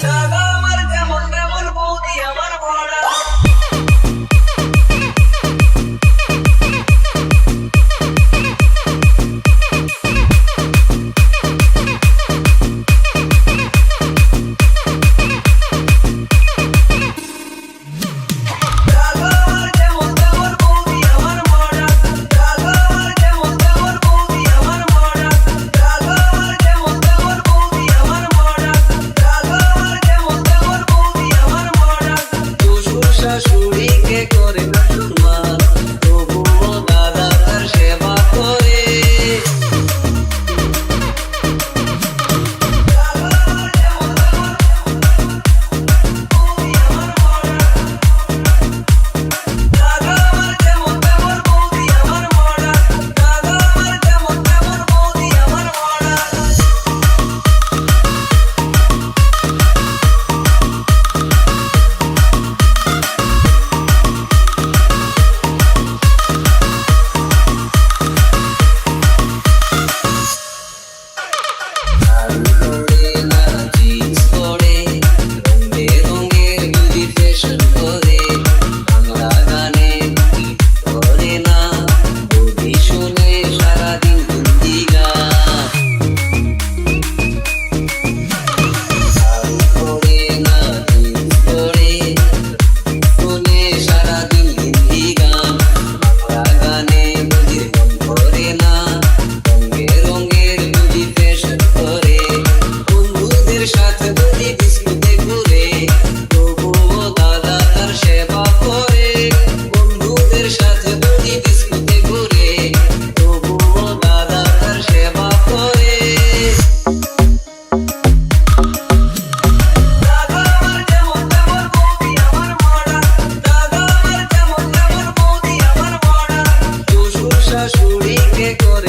দাদা আমার যেমন তেমন বৌদি আমার ভরা। শাশুড়িকে করে না সম্মান, তবুও দাদা তার সেবা করে। দাদা আমার যেমন তেমন বৌদি আমার মরা। দাদা আমার যেমন তেমন বৌদি আমার মরা। শাশুড়িকে করে